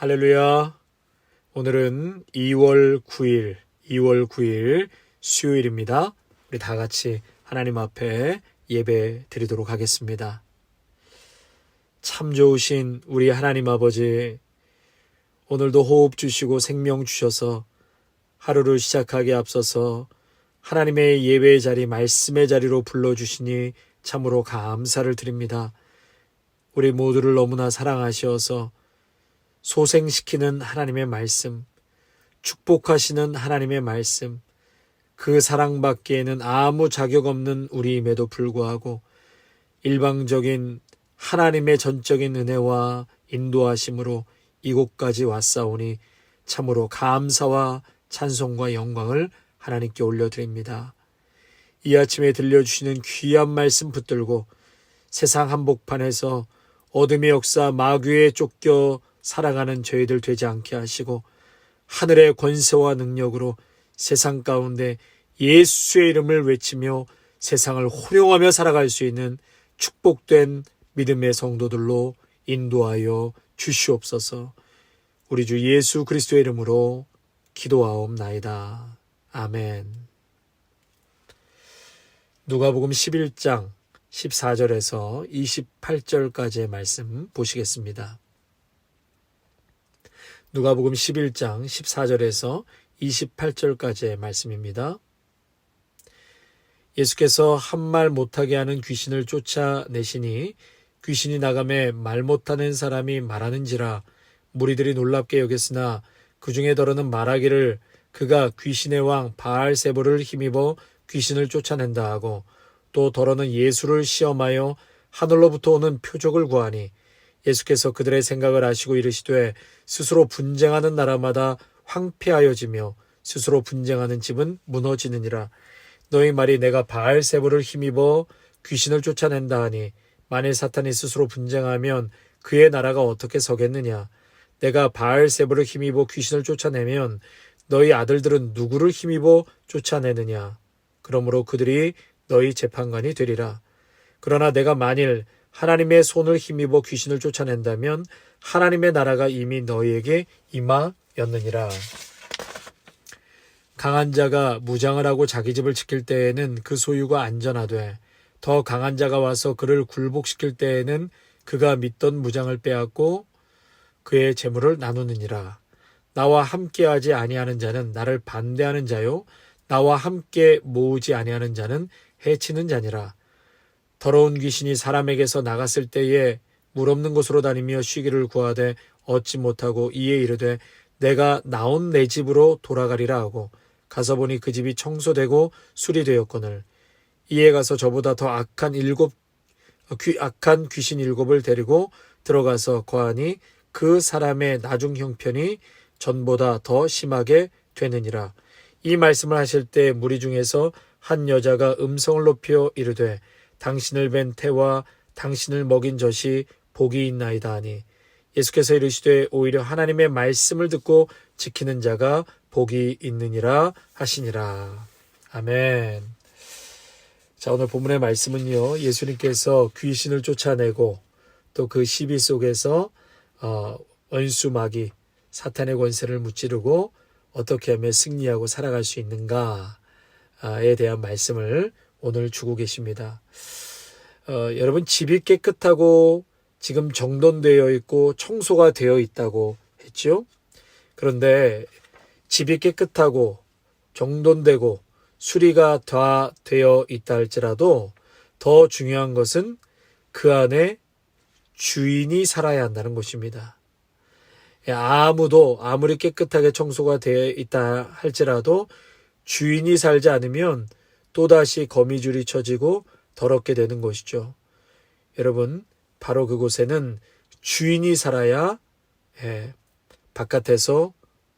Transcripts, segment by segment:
할렐루야. 오늘은 2월 9일 수요일입니다. 우리 다 같이 하나님 앞에 예배 드리도록 하겠습니다. 참 좋으신 우리 하나님 아버지, 오늘도 호흡 주시고 생명 주셔서 하루를 시작하기에 앞서서 하나님의 예배의 자리, 말씀의 자리로 불러주시니 참으로 감사를 드립니다. 우리 모두를 너무나 사랑하셔서 소생시키는 하나님의 말씀, 축복하시는 하나님의 말씀, 그 사랑받기에는 아무 자격 없는 우리임에도 불구하고 일방적인 하나님의 전적인 은혜와 인도하심으로 이곳까지 왔사오니 참으로 감사와 찬송과 영광을 하나님께 올려드립니다. 이 아침에 들려주시는 귀한 말씀 붙들고 세상 한복판에서 어둠의 역사 마귀에 쫓겨 살아가는 저희들 되지 않게 하시고 하늘의 권세와 능력으로 세상 가운데 예수의 이름을 외치며 세상을 호령하며 살아갈 수 있는 축복된 믿음의 성도들로 인도하여 주시옵소서. 우리 주 예수 그리스도의 이름으로 기도하옵나이다. 아멘. 누가복음 11장 14절에서 28절까지의 말씀 보시겠습니다. 누가복음 11장 14절에서 28절까지의 말씀입니다. 예수께서 한 말 못하게 하는 귀신을 쫓아내시니 귀신이 나가매 말 못하는 사람이 말하는지라 무리들이 놀랍게 여겼으나 그 중에 더러는 말하기를 그가 귀신의 왕 바알세불을 힘입어 귀신을 쫓아낸다 하고 또 더러는 예수를 시험하여 하늘로부터 오는 표적을 구하니 예수께서 그들의 생각을 아시고 이르시되 스스로 분쟁하는 나라마다 황폐하여지며 스스로 분쟁하는 집은 무너지느니라. 너희 말이 내가 바알세불을 힘입어 귀신을 쫓아낸다 하니 만일 사탄이 스스로 분쟁하면 그의 나라가 어떻게 서겠느냐. 내가 바알세불을 힘입어 귀신을 쫓아내면 너희 아들들은 누구를 힘입어 쫓아내느냐. 그러므로 그들이 너희 재판관이 되리라. 그러나 내가 만일 하나님의 손을 힘입어 귀신을 쫓아낸다면 하나님의 나라가 이미 너희에게 임하였느니라. 강한 자가 무장을 하고 자기 집을 지킬 때에는 그 소유가 안전하되 더 강한 자가 와서 그를 굴복시킬 때에는 그가 믿던 무장을 빼앗고 그의 재물을 나누느니라. 나와 함께하지 아니하는 자는 나를 반대하는 자요 나와 함께 모으지 아니하는 자는 해치는 자니라. 더러운 귀신이 사람에게서 나갔을 때에 물 없는 곳으로 다니며 쉬기를 구하되 얻지 못하고 이에 이르되 내가 나온 내 집으로 돌아가리라 하고 가서 보니 그 집이 청소되고 수리되었거늘 이에 가서 저보다 더 악한 귀신 7을 데리고 들어가서 거하니 그 사람의 나중 형편이 전보다 더 심하게 되느니라. 이 말씀을 하실 때 무리 중에서 한 여자가 음성을 높여 이르되 당신을 뵌 태와 당신을 먹인 젖이 복이 있나이다 하니 예수께서 이르시되 오히려 하나님의 말씀을 듣고 지키는 자가 복이 있느니라 하시니라. 아멘. 자, 오늘 본문의 말씀은요, 예수님께서 귀신을 쫓아내고 또 그 시비 속에서 원수 마귀 사탄의 권세를 무찌르고 어떻게 하면 승리하고 살아갈 수 있는가에 대한 말씀을 오늘 주고 계십니다. 여러분, 집이 깨끗하고 지금 정돈되어 있고 청소가 되어 있다고 했죠. 그런데 집이 깨끗하고 정돈되고 수리가 다 되어 있다 할지라도 더 중요한 것은 그 안에 주인이 살아야 한다는 것입니다. 아무리 깨끗하게 청소가 되어 있다 할지라도 주인이 살지 않으면 또다시 거미줄이 쳐지고 더럽게 되는 것이죠. 여러분, 바로 그곳에는 주인이 살아야 바깥에서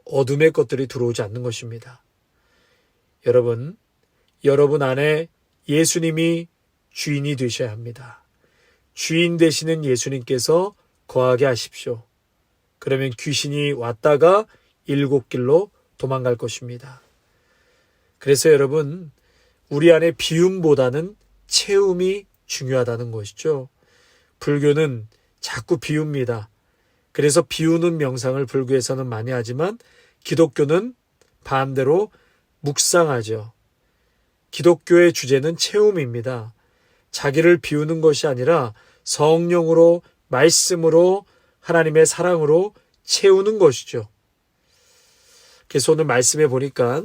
어둠의 것들이 들어오지 않는 것입니다. 여러분 안에 예수님이 주인이 되셔야 합니다. 주인 되시는 예수님께서 거하게 하십시오. 그러면 귀신이 왔다가 7길로 도망갈 것입니다. 그래서 여러분, 우리 안에 비움보다는 채움이 중요하다는 것이죠. 불교는 자꾸 비웁니다. 그래서 비우는 명상을 불교에서는 많이 하지만 기독교는 반대로 묵상하죠. 기독교의 주제는 채움입니다. 자기를 비우는 것이 아니라 성령으로, 말씀으로, 하나님의 사랑으로 채우는 것이죠. 그래서 오늘 말씀해 보니까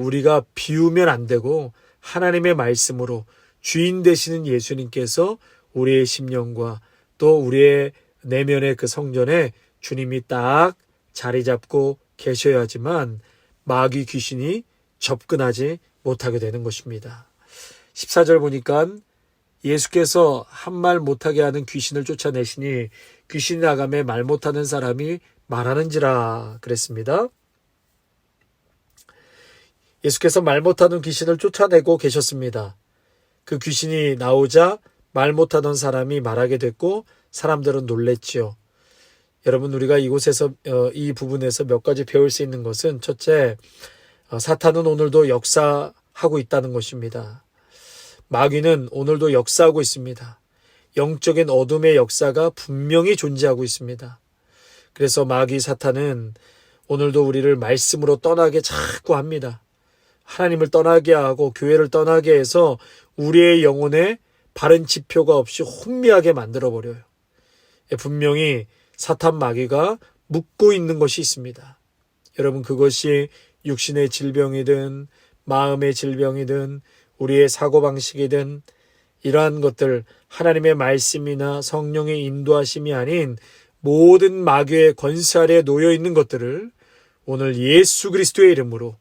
우리가 비우면 안 되고 하나님의 말씀으로 주인 되시는 예수님께서 우리의 심령과 또 우리의 내면의 그 성전에 주님이 딱 자리 잡고 계셔야지만 마귀 귀신이 접근하지 못하게 되는 것입니다. 14절 보니까 예수께서 한 말 못하게 하는 귀신을 쫓아내시니 귀신이 나가매 말 못하는 사람이 말하는지라 그랬습니다. 예수께서 말 못하는 귀신을 쫓아내고 계셨습니다. 그 귀신이 나오자 말 못하던 사람이 말하게 됐고 사람들은 놀랬지요. 여러분, 우리가 이곳에서 이 부분에서 몇 가지 배울 수 있는 것은 첫째, 사탄은 오늘도 역사하고 있다는 것입니다. 마귀는 오늘도 역사하고 있습니다. 영적인 어둠의 역사가 분명히 존재하고 있습니다. 그래서 마귀 사탄은 오늘도 우리를 말씀으로 떠나게 자꾸 합니다. 하나님을 떠나게 하고 교회를 떠나게 해서 우리의 영혼에 바른 지표가 없이 혼미하게 만들어버려요. 분명히 사탄 마귀가 묻고 있는 것이 있습니다. 여러분, 그것이 육신의 질병이든 마음의 질병이든 우리의 사고방식이든 이러한 것들, 하나님의 말씀이나 성령의 인도하심이 아닌 모든 마귀의 권세 아래에 놓여 있는 것들을 오늘 예수 그리스도의 이름으로,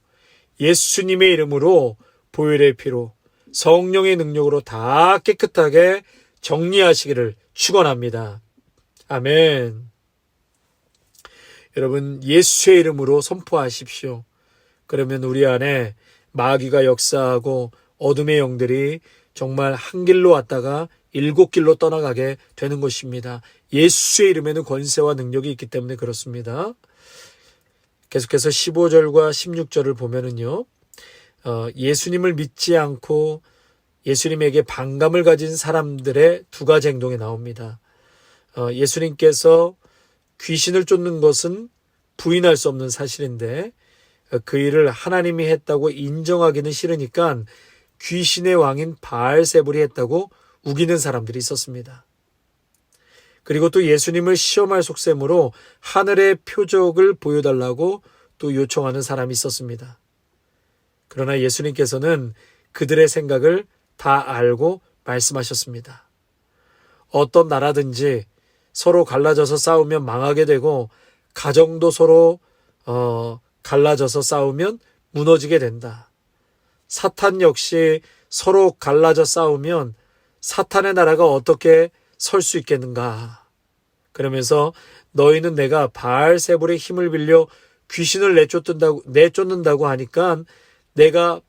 예수님의 이름으로, 보혈의 피로, 성령의 능력으로 다 깨끗하게 정리하시기를 축원합니다. 아멘. 여러분, 예수의 이름으로 선포하십시오. 그러면 우리 안에 마귀가 역사하고 어둠의 영들이 정말 한 길로 왔다가 7길로 떠나가게 되는 것입니다. 예수의 이름에는 권세와 능력이 있기 때문에 그렇습니다. 계속해서 15절과 16절을 보면은요, 예수님을 믿지 않고 예수님에게 반감을 가진 사람들의 두 가지 행동이 나옵니다. 예수님께서 귀신을 쫓는 것은 부인할 수 없는 사실인데 그 일을 하나님이 했다고 인정하기는 싫으니까 귀신의 왕인 바알세불이 했다고 우기는 사람들이 있었습니다. 그리고 또 예수님을 시험할 속셈으로 하늘의 표적을 보여달라고 또 요청하는 사람이 있었습니다. 그러나 예수님께서는 그들의 생각을 다 알고 말씀하셨습니다. 어떤 나라든지 서로 갈라져서 싸우면 망하게 되고 가정도 서로 갈라져서 싸우면 무너지게 된다. 사탄 역시 서로 갈라져 싸우면 사탄의 나라가 어떻게 설 수 있겠는가. 그러면서 너희는 내가 바알세불의 힘을 빌려 귀신을 내쫓는다고 하니까 내가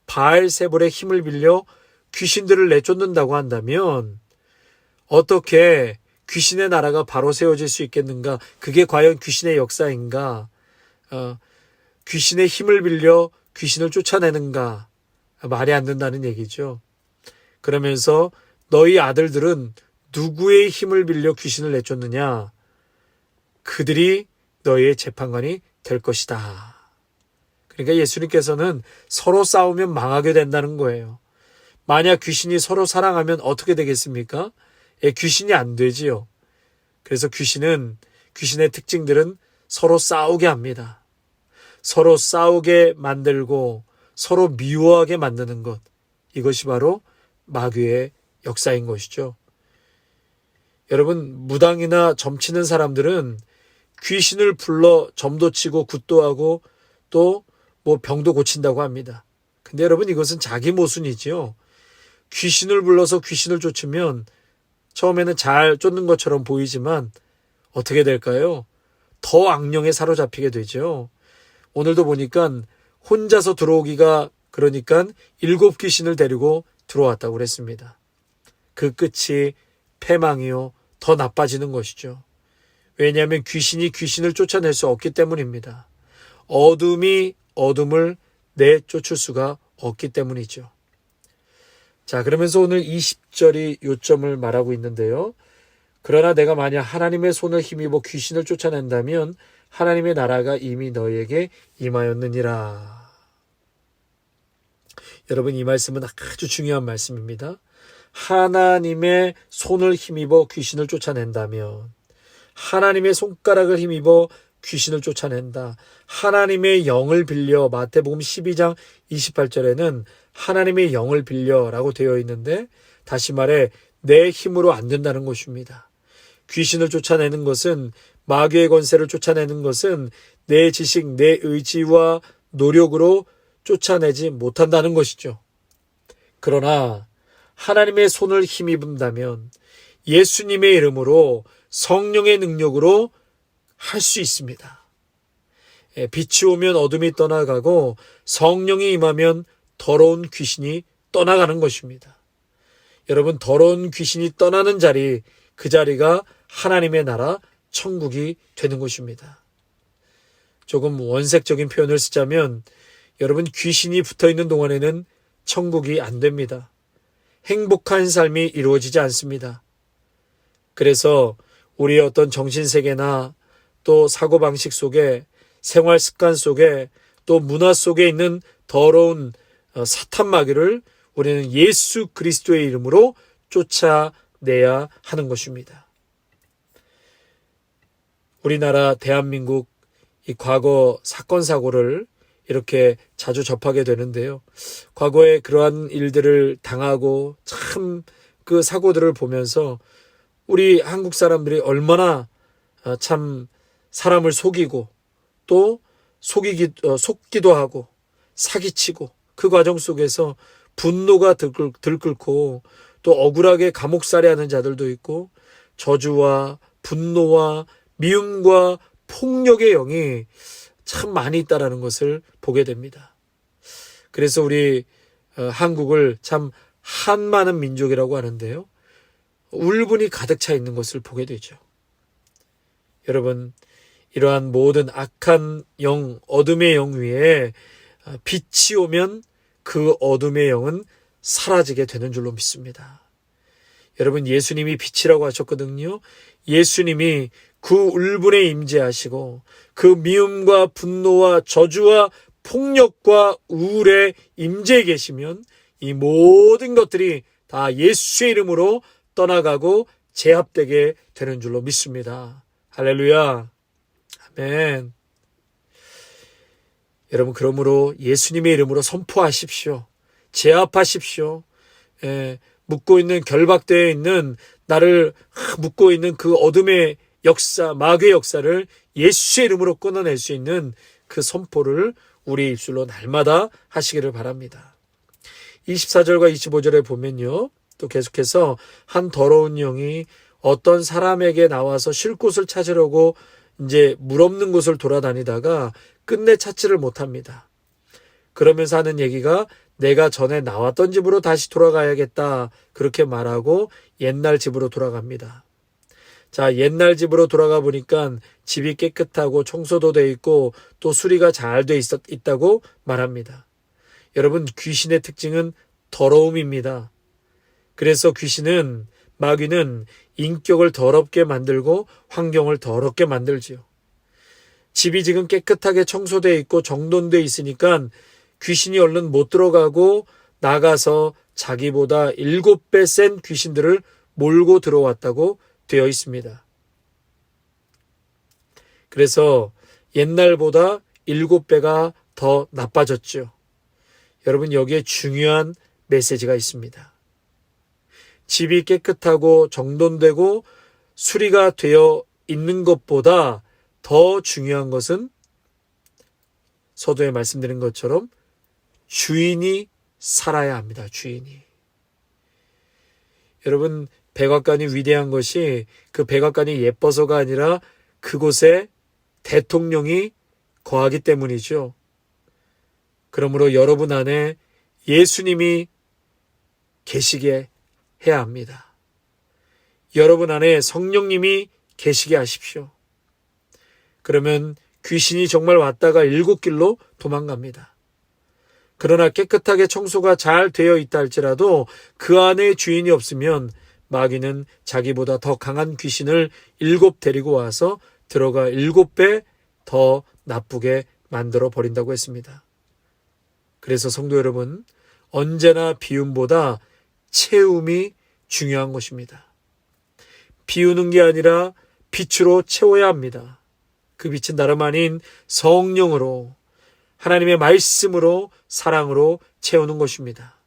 바알세불의 힘을 빌려 귀신들을 내쫓는다고 한다면 어떻게 귀신의 나라가 바로 세워질 수 있겠는가? 그게 과연 귀신의 역사인가? 귀신의 힘을 빌려 귀신을 쫓아내는가? 말이 안 된다는 얘기죠. 그러면서 너희 아들들은 누구의 힘을 빌려 귀신을 내쫓느냐? 그들이 너희의 재판관이 될 것이다. 그러니까 예수님께서는 서로 싸우면 망하게 된다는 거예요. 만약 귀신이 서로 사랑하면 어떻게 되겠습니까? 귀신이 안 되지요. 그래서 귀신의 특징들은 서로 싸우게 합니다. 서로 싸우게 만들고 서로 미워하게 만드는 것. 이것이 바로 마귀의 역사인 것이죠. 여러분, 무당이나 점치는 사람들은 귀신을 불러 점도 치고 굿도 하고 또 뭐 병도 고친다고 합니다. 근데 여러분, 이것은 자기 모순이지요. 귀신을 불러서 귀신을 쫓으면 처음에는 잘 쫓는 것처럼 보이지만 어떻게 될까요? 더 악령에 사로잡히게 되죠. 오늘도 보니까 혼자서 들어오기가 그러니까 7 귀신을 데리고 들어왔다고 그랬습니다. 그 끝이 패망이요, 더 나빠지는 것이죠. 왜냐하면 귀신이 귀신을 쫓아낼 수 없기 때문입니다. 어둠이 어둠을 내쫓을 수가 없기 때문이죠. 자, 그러면서 오늘 20절이 요점을 말하고 있는데요. 그러나 내가 만약 하나님의 손을 힘입어 귀신을 쫓아낸다면 하나님의 나라가 이미 너희에게 임하였느니라. 여러분, 이 말씀은 아주 중요한 말씀입니다. 하나님의 손을 힘입어 귀신을 쫓아낸다면, 하나님의 손가락을 힘입어 귀신을 쫓아낸다. 하나님의 영을 빌려, 마태복음 12장 28절에는 하나님의 영을 빌려라고 되어 있는데, 다시 말해 내 힘으로 안 된다는 것입니다. 귀신을 쫓아내는 것은, 마귀의 권세를 쫓아내는 것은 내 지식, 내 의지와 노력으로 쫓아내지 못한다는 것이죠. 그러나 하나님의 손을 힘입은다면 예수님의 이름으로 성령의 능력으로 할 수 있습니다. 빛이 오면 어둠이 떠나가고 성령이 임하면 더러운 귀신이 떠나가는 것입니다. 여러분, 더러운 귀신이 떠나는 자리, 그 자리가 하나님의 나라, 천국이 되는 것입니다. 조금 원색적인 표현을 쓰자면 여러분, 귀신이 붙어있는 동안에는 천국이 안 됩니다. 행복한 삶이 이루어지지 않습니다. 그래서 우리의 어떤 정신세계나 또 사고방식 속에, 생활습관 속에, 또 문화 속에 있는 더러운 사탄 마귀를 우리는 예수 그리스도의 이름으로 쫓아내야 하는 것입니다. 우리나라 대한민국 이 과거 사건 사고를 이렇게 자주 접하게 되는데요. 과거에 그러한 일들을 당하고 참 그 사고들을 보면서 우리 한국 사람들이 얼마나 참 사람을 속이고 또 속기도 하고 사기치고, 그 과정 속에서 분노가 들끓고 또 억울하게 감옥살이하는 자들도 있고, 저주와 분노와 미움과 폭력의 영이 참 많이 있다라는 것을 보게 됩니다. 그래서 우리 한국을 참 한많은 민족이라고 하는데요. 울분이 가득 차 있는 것을 보게 되죠. 여러분, 이러한 모든 악한 영, 어둠의 영 위에 빛이 오면 그 어둠의 영은 사라지게 되는 줄로 믿습니다. 여러분, 예수님이 빛이라고 하셨거든요. 예수님이 그 울분에 임재하시고 그 미움과 분노와 저주와 폭력과 우울에 임재해 계시면 이 모든 것들이 다 예수의 이름으로 떠나가고 제압되게 되는 줄로 믿습니다. 할렐루야. 아멘. 여러분, 그러므로 예수님의 이름으로 선포하십시오. 제압하십시오. 묶고 있는, 결박되어 있는, 나를 묶고 있는 그 어둠의 역사, 마귀의 역사를 예수의 이름으로 끊어낼 수 있는 그 선포를 우리 입술로 날마다 하시기를 바랍니다. 24절과 25절에 보면요, 또 계속해서 한 더러운 영이 어떤 사람에게 나와서 쉴 곳을 찾으려고 이제 물 없는 곳을 돌아다니다가 끝내 찾지를 못합니다. 그러면서 하는 얘기가, 내가 전에 나왔던 집으로 다시 돌아가야겠다, 그렇게 말하고 옛날 집으로 돌아갑니다. 자, 옛날 집으로 돌아가 보니까 집이 깨끗하고 청소도 돼 있고 또 수리가 잘 돼 있다고 말합니다. 여러분, 귀신의 특징은 더러움입니다. 그래서 마귀는 인격을 더럽게 만들고 환경을 더럽게 만들지요. 집이 지금 깨끗하게 청소되어 있고 정돈되어 있으니까 귀신이 얼른 못 들어가고 나가서 자기보다 7배 센 귀신들을 몰고 들어왔다고 되어 있습니다. 그래서 옛날보다 7배가 더 나빠졌죠. 여러분, 여기에 중요한 메시지가 있습니다. 집이 깨끗하고 정돈되고 수리가 되어 있는 것보다 더 중요한 것은 서두에 말씀드린 것처럼 주인이 살아야 합니다. 주인이. 여러분, 백악관이 위대한 것이 그 백악관이 예뻐서가 아니라 그곳에 대통령이 거하기 때문이죠. 그러므로 여러분 안에 예수님이 계시게 해야 합니다. 여러분 안에 성령님이 계시게 하십시오. 그러면 귀신이 정말 왔다가 7길로 도망갑니다. 그러나 깨끗하게 청소가 잘 되어 있다 할지라도 그 안에 주인이 없으면 마귀는 자기보다 더 강한 귀신을 7 데리고 와서 들어가 7배 더 나쁘게 만들어 버린다고 했습니다. 그래서 성도 여러분, 언제나 비움보다 채움이 중요한 것입니다. 비우는 게 아니라 빛으로 채워야 합니다. 그 빛은 다름 아닌 성령으로, 하나님의 말씀으로, 사랑으로 채우는 것입니다.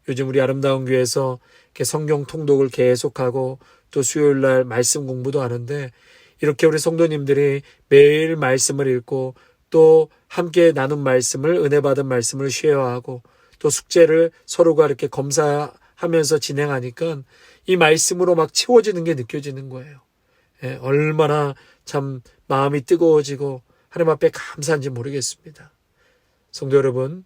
요즘 우리 아름다운 교회에서 이렇게 성경 통독을 계속하고 또 수요일날 말씀 공부도 하는데, 이렇게 우리 성도님들이 매일 말씀을 읽고 또 함께 나눈 말씀을, 은혜 받은 말씀을 쉐어하고 또 숙제를 서로가 이렇게 검사하면서 진행하니까 이 말씀으로 막 채워지는 게 느껴지는 거예요. 얼마나 참 마음이 뜨거워지고 하나님 앞에 감사한지 모르겠습니다. 성도 여러분,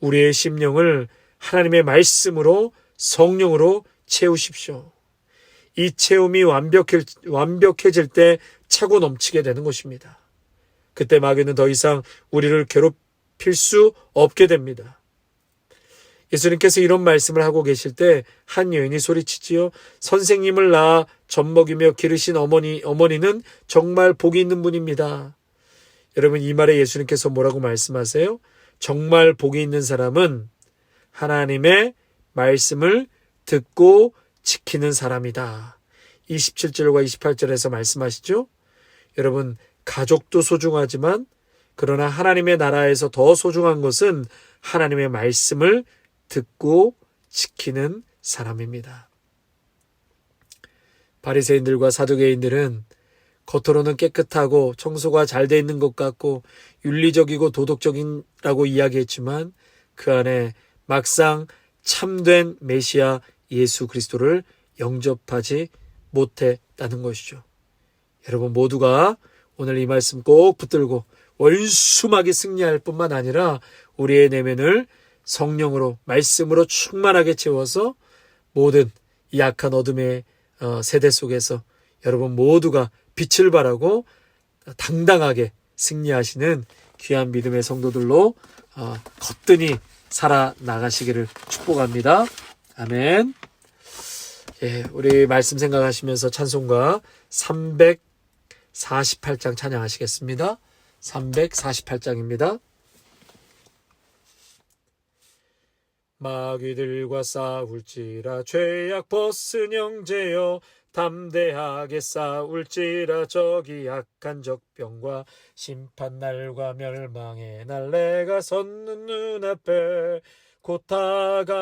우리의 심령을 하나님의 말씀으로, 성령으로 채우십시오. 이 채움이 완벽해질 때 차고 넘치게 되는 것입니다. 그때 마귀는 더 이상 우리를 괴롭힐 수 없게 됩니다. 예수님께서 이런 말씀을 하고 계실 때 한 여인이 소리치지요. 선생님을 낳아 젖 먹이며 기르신 어머니는 정말 복이 있는 분입니다. 여러분, 이 말에 예수님께서 뭐라고 말씀하세요? 정말 복이 있는 사람은 하나님의 말씀을 듣고 지키는 사람이다. 27절과 28절에서 말씀하시죠. 여러분, 가족도 소중하지만 그러나 하나님의 나라에서 더 소중한 것은 하나님의 말씀을 듣고 지키는 사람입니다. 바리새인들과 사두개인들은 겉으로는 깨끗하고 청소가 잘 돼 있는 것 같고 윤리적이고 도덕적이라고 이야기했지만 그 안에 막상 참된 메시아 예수 그리스도를 영접하지 못했다는 것이죠. 여러분 모두가 오늘 이 말씀 꼭 붙들고 월수막이 승리할 뿐만 아니라 우리의 내면을 성령으로, 말씀으로 충만하게 채워서 모든 이 악한 어둠의 세대 속에서 여러분 모두가 빛을 발하고 당당하게 승리하시는 귀한 믿음의 성도들로 거뜬히 살아나가시기를 축복합니다. 아멘. 예, 우리 말씀 생각하시면서 찬송가 348장 찬양하시겠습니다. 348장입니다. 마귀들과 싸울지라 죄악 벗은 형제여 담대하게 싸울지라 저기 악한 적병과 심판날과 멸망의 날 내가 섰는 눈앞에 곧 다가오리라.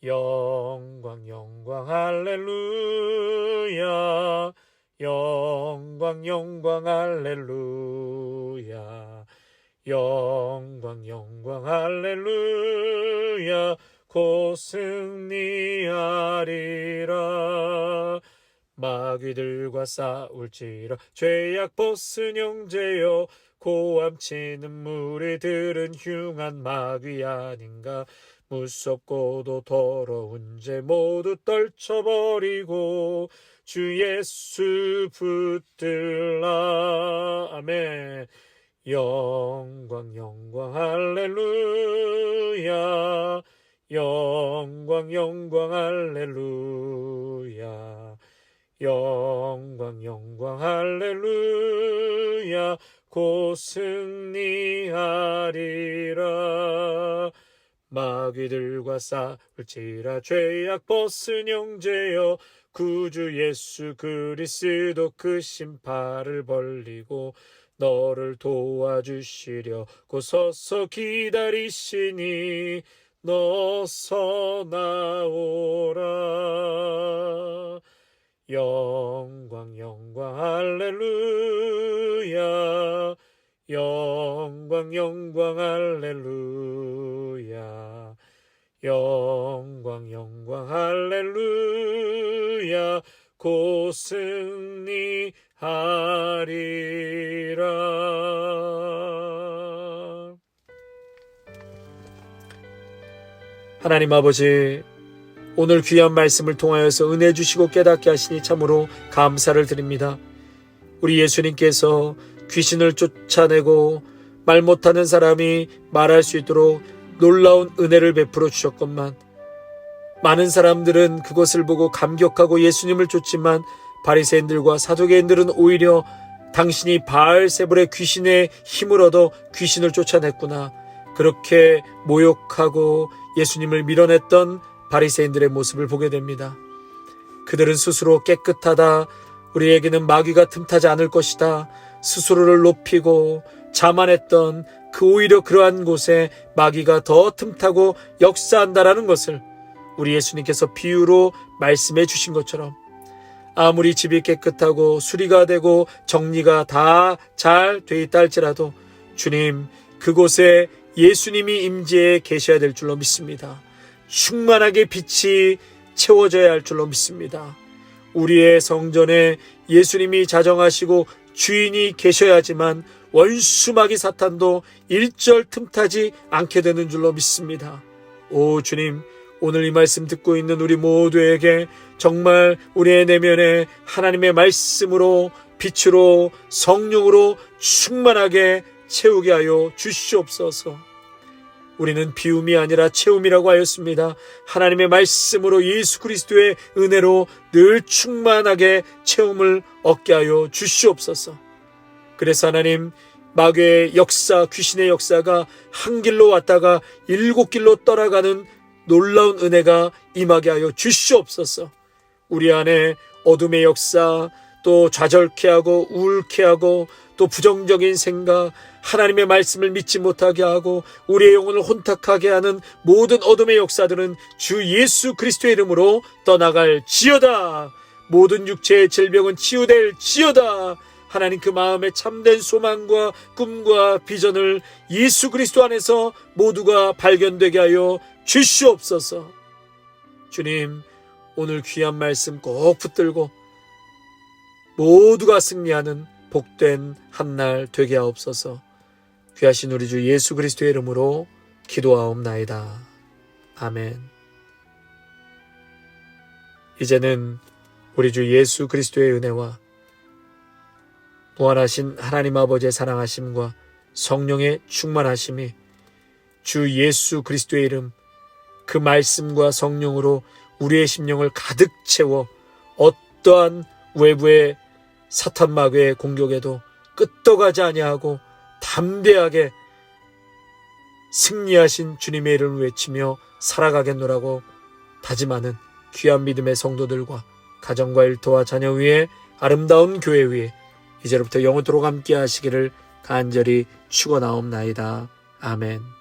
영광 영광 할렐루야. 영광 영광 할렐루야. 영광 영광 할렐루야. 곧 승리하리라. 마귀들과 싸울지라 죄악 벗은 형제여 고함치는 무리들은 흉한 마귀 아닌가. 무섭고도 더러운 죄 모두 떨쳐버리고 주 예수 붙들라. 아멘. 영광 영광 할렐루야. 영광 영광 할렐루야. 영광 영광 할렐루야. 곧 승리하리라. 마귀들과 싸울지라 죄악 벗은 형제여 구주 예수 그리스도 그 신발을 벌리고 너를 도와주시려고 서서 기다리시니 너서 나오라. 영광 영광 할렐루야. 영광 영광 할렐루야. 영광 영광 할렐루야. 곧 승리하리라. 하나님 아버지, 오늘 귀한 말씀을 통하여서 은혜 주시고 깨닫게 하시니 참으로 감사를 드립니다. 우리 예수님께서 귀신을 쫓아내고 말 못하는 사람이 말할 수 있도록 놀라운 은혜를 베풀어 주셨건만 많은 사람들은 그것을 보고 감격하고 예수님을 쫓지만 바리새인들과 사두개인들은 오히려 당신이 바알세불의 귀신의 힘을 얻어 귀신을 쫓아냈구나, 그렇게 모욕하고 예수님을 밀어냈던 바리새인들의 모습을 보게 됩니다. 그들은 스스로 깨끗하다, 우리에게는 마귀가 틈타지 않을 것이다, 스스로를 높이고 자만했던 그 오히려 그러한 곳에 마귀가 더 틈타고 역사한다라는 것을 우리 예수님께서 비유로 말씀해 주신 것처럼 아무리 집이 깨끗하고 수리가 되고 정리가 다 잘 돼 있다 할지라도 주님, 그곳에 예수님이 임재해 계셔야 될 줄로 믿습니다. 충만하게 빛이 채워져야 할 줄로 믿습니다. 우리의 성전에 예수님이 자정하시고 주인이 계셔야지만 원수 마귀 사탄도 일절 틈타지 않게 되는 줄로 믿습니다. 오 주님, 오늘 이 말씀 듣고 있는 우리 모두에게 정말 우리의 내면에 하나님의 말씀으로, 빛으로, 성령으로 충만하게 채우게 하여 주시옵소서. 우리는 비움이 아니라 채움이라고 하였습니다. 하나님의 말씀으로, 예수 그리스도의 은혜로 늘 충만하게 채움을 얻게 하여 주시옵소서. 그래서 하나님, 마귀의 역사, 귀신의 역사가 한 길로 왔다가 7길로 떠나가는 놀라운 은혜가 임하게 하여 주시옵소서. 우리 안에 어둠의 역사, 또 좌절케 하고 우울케 하고 또 부정적인 생각, 하나님의 말씀을 믿지 못하게 하고 우리의 영혼을 혼탁하게 하는 모든 어둠의 역사들은 주 예수 그리스도의 이름으로 떠나갈 지어다. 모든 육체의 질병은 치유될 지어다. 하나님, 그 마음에 참된 소망과 꿈과 비전을 예수 그리스도 안에서 모두가 발견되게 하여 주시옵소서. 주님, 오늘 귀한 말씀 꼭 붙들고 모두가 승리하는 복된 한날 되게 하옵소서. 귀하신 우리 주 예수 그리스도의 이름으로 기도하옵나이다. 아멘. 이제는 우리 주 예수 그리스도의 은혜와 무한하신 하나님 아버지의 사랑하심과 성령의 충만하심이 주 예수 그리스도의 이름, 그 말씀과 성령으로 우리의 심령을 가득 채워 어떠한 외부의 사탄 마귀의 공격에도 끄떡하지 아니하고 담대하게 승리하신 주님의 이름을 외치며 살아가겠노라고 다짐하는 귀한 믿음의 성도들과 가정과 일터와 자녀 위에, 아름다운 교회 위에 이제로부터 영원토록 함께 하시기를 간절히 축원하옵나이다. 아멘.